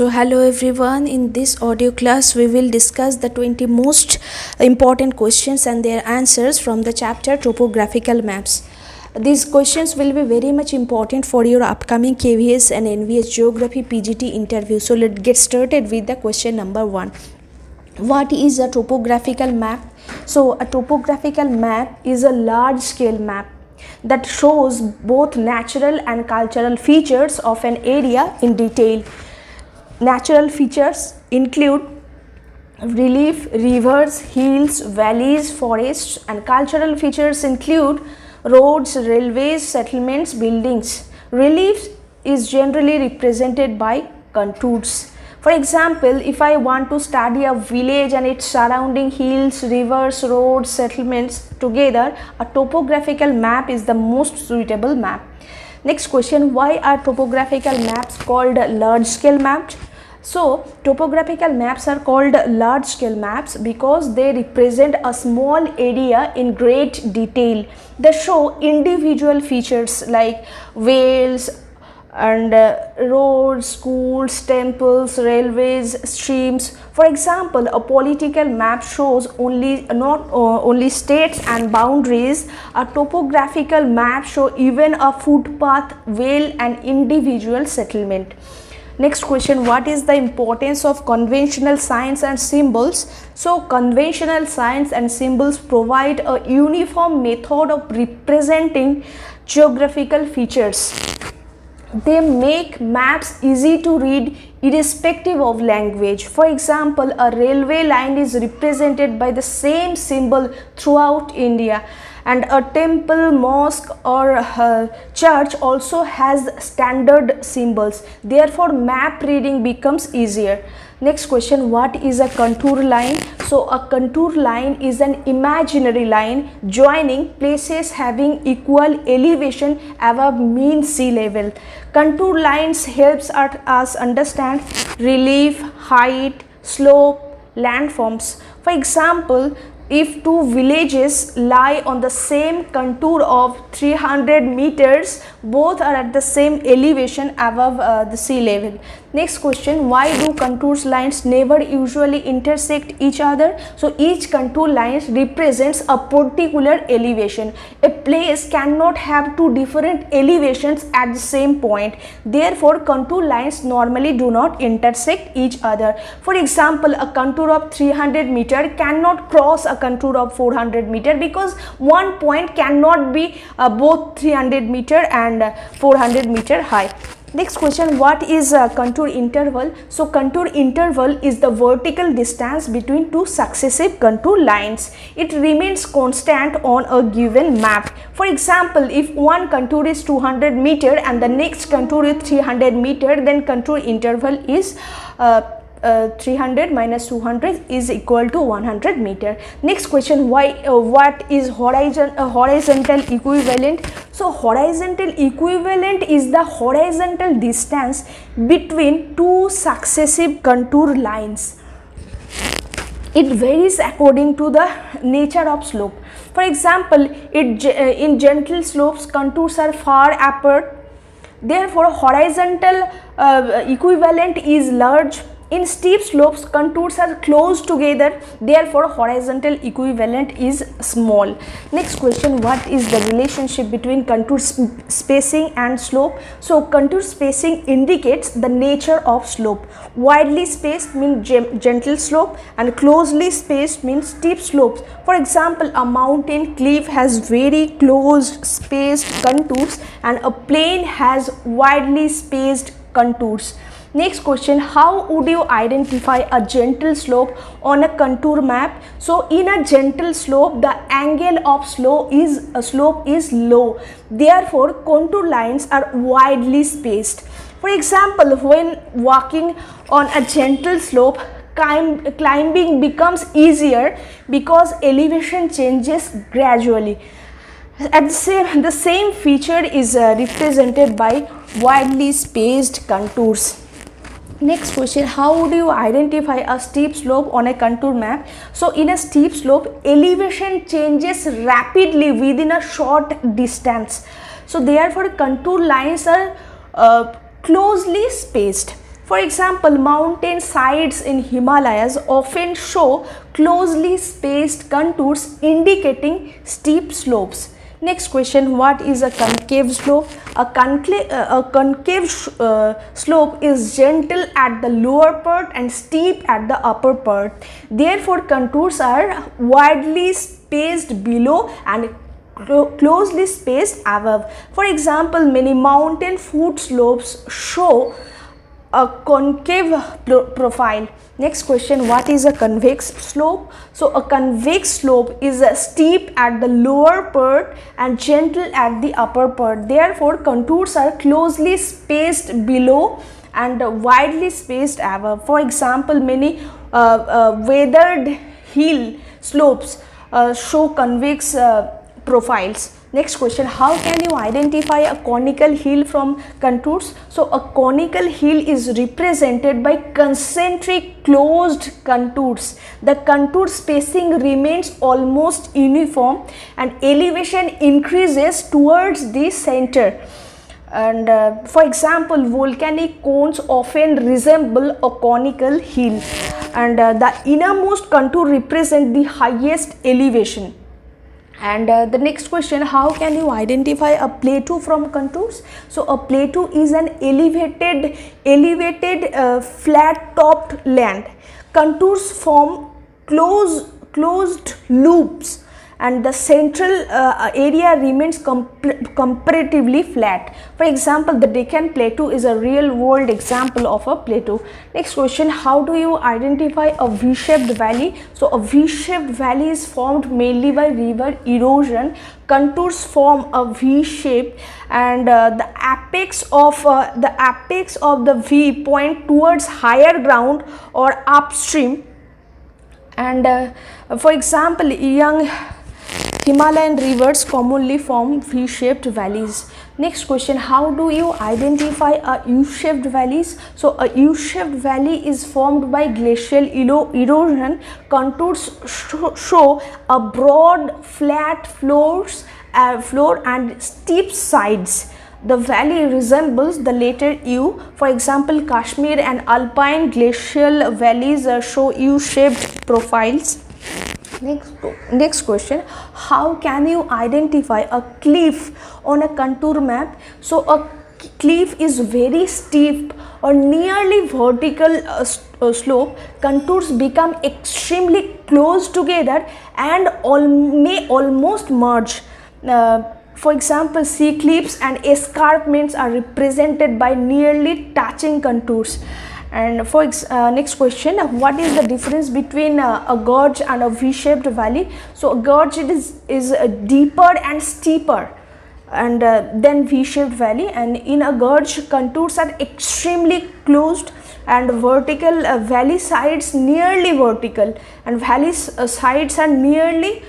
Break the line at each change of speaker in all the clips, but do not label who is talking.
So hello everyone, in this audio class we will discuss the 20 most important questions and their answers from the chapter Topographical Maps. These questions will be very much important for your upcoming KVS and NVS Geography PGT interview. So let's get started with the question number 1. What is a topographical map? So a topographical map is a large scale map that shows both natural and cultural features of an area in detail. Natural features include relief, rivers, hills, valleys, forests, and cultural features include roads, railways, settlements, buildings. Relief is generally represented by contours. For example, if I want to study a village and its surrounding hills, rivers, roads, settlements together, a topographical map is the most suitable map. Next question, why are topographical maps called large scale maps? So, topographical maps are called large scale maps because they represent a small area in great detail. They show individual features like vales and roads, schools, temples, railways, streams. For example, a political map shows not only states and boundaries. A topographical map shows even a footpath, vale, and individual settlement. Next question, what is the importance of conventional signs and symbols? So conventional signs and symbols provide a uniform method of representing geographical features. They make maps easy to read irrespective of language. For example, a railway line is represented by the same symbol throughout India, and a temple, mosque, or church also has standard symbols. Therefore, map reading becomes easier. Next question, what is a contour line? So a contour line is an imaginary line joining places having equal elevation above mean sea level. Contour lines helps us understand relief, height, slope, landforms. For example, if two villages lie on the same contour of 300 meters, both are at the same elevation above the sea level. Next question, why do contour lines never usually intersect each other? So each contour line represents a particular elevation. A place cannot have two different elevations at the same point. Therefore, contour lines normally do not intersect each other. For example, a contour of 300 meter cannot cross a contour of 400 meter because one point cannot be both 300 meter and 400 meter high. Next question, what is a contour interval? So contour interval is the vertical distance between two successive contour lines. It remains constant on a given map. For example, if one contour is 200 meter and the next contour is 300 meter, then contour interval is 300 minus 200 is equal to 100 meter. Next question, what is horizontal equivalent? So horizontal equivalent is the horizontal distance between two successive contour lines. It varies according to the nature of slope. For example, in gentle slopes contours are far apart, therefore horizontal equivalent is large. In steep slopes, contours are close together, therefore horizontal equivalent is small. Next question, what is the relationship between contour spacing and slope? So contour spacing indicates the nature of slope. Widely spaced means gentle slope and closely spaced means steep slopes. For example, a mountain cliff has very close spaced contours and a plain has widely spaced contours. Next question, how would you identify a gentle slope on a contour map? So in a gentle slope, the angle of slope is low. Therefore, contour lines are widely spaced. For example, when walking on a gentle slope, climbing becomes easier because elevation changes gradually. The same feature is represented by widely spaced contours. Next question, how would you identify a steep slope on a contour map? So in a steep slope, elevation changes rapidly within a short distance. So therefore contour lines are closely spaced. For example, mountain sides in Himalayas often show closely spaced contours indicating steep slopes. Next question, what is a concave slope? A concave slope is gentle at the lower part and steep at the upper part. Therefore, contours are widely spaced below and closely spaced above. For example, many mountain foot slopes show a concave profile. Next question, what is a convex slope? So a convex slope is steep at the lower part and gentle at the upper part. Therefore, contours are closely spaced below and widely spaced above. For example, many weathered hill slopes show convex profiles. Next question, how can you identify a conical hill from contours? So a conical hill is represented by concentric closed contours. The contour spacing remains almost uniform and elevation increases towards the center. And for example, volcanic cones often resemble a conical hill, and the innermost contour represent the highest elevation. And the next question, how can you identify a plateau from contours? So a plateau is an elevated flat topped land. Contours form closed loops and the central area remains comparatively flat. For example, the Deccan Plateau is a real world example of a plateau. Next question, how do you identify a V-shaped valley? So a V-shaped valley is formed mainly by river erosion. Contours form a V shape, and the apex of the V point towards higher ground or upstream. And for example, young Himalayan rivers commonly form V-shaped valleys. Next question, how do you identify a U-shaped valleys? So a U-shaped valley is formed by glacial erosion. Contours show a broad flat floor and steep sides. The valley resembles the letter U. For example, Kashmir and alpine glacial valleys show U-shaped profiles. Next question, how can you identify a cliff on a contour map? So a cliff is very steep or nearly vertical slope. Contours become extremely close together and may almost merge. For example, sea cliffs and escarpments are represented by nearly touching contours. And for next question, what is the difference between a gorge and a V-shaped valley? So a gorge is deeper and steeper and then V-shaped valley, and in a gorge contours are extremely closed and vertical, valley sides nearly vertical and valley sides are nearly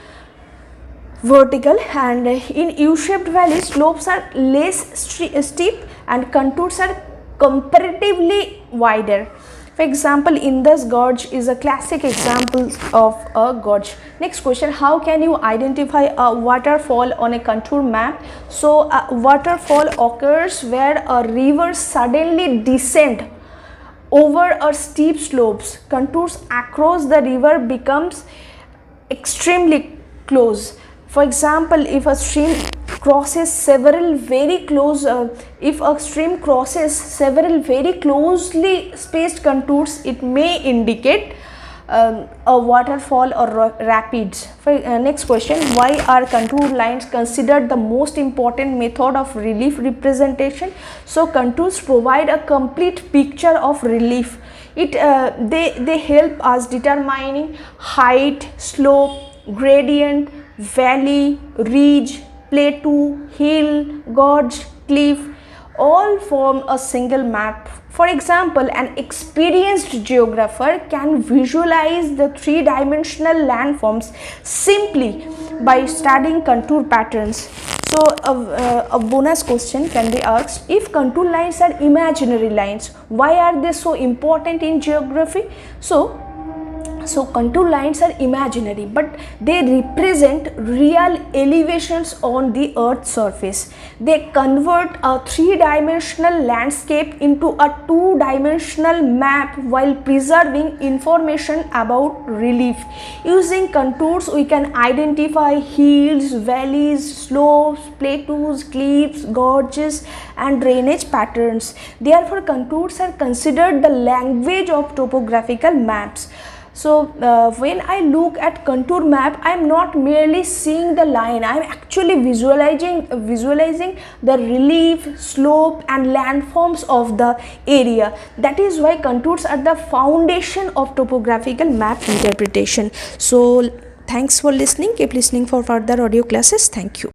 vertical, and in U-shaped valley slopes are less steep and contours are comparatively wider. For example, Indus Gorge is a classic example of a gorge. Next question, how can you identify a waterfall on a contour map? So a waterfall occurs where a river suddenly descends over a steep slopes. Contours across the river becomes extremely close. For example, if a stream crosses several very closely spaced contours, it may indicate a waterfall or rapids. For next question, why are contour lines considered the most important method of relief representation? So contours provide a complete picture of relief. They help us determining height, slope, gradient, valley, ridge, plateau, hill, gorge, cliff, all form a single map. For example, an experienced geographer can visualize the three-dimensional landforms simply by studying contour patterns. So a bonus question can be asked, if contour lines are imaginary lines, why are they so important in geography? So So contour lines are imaginary, but they represent real elevations on the earth's surface. They convert a three-dimensional landscape into a two-dimensional map while preserving information about relief. Using contours we can identify hills, valleys, slopes, plateaus, cliffs, gorges and drainage patterns. Therefore contours are considered the language of topographical maps. So when I look at contour map, I am not merely seeing the line, I am actually visualizing the relief, slope and landforms of the area. That is why contours are the foundation of topographical map interpretation. So thanks for listening. Keep listening for further audio classes. Thank you.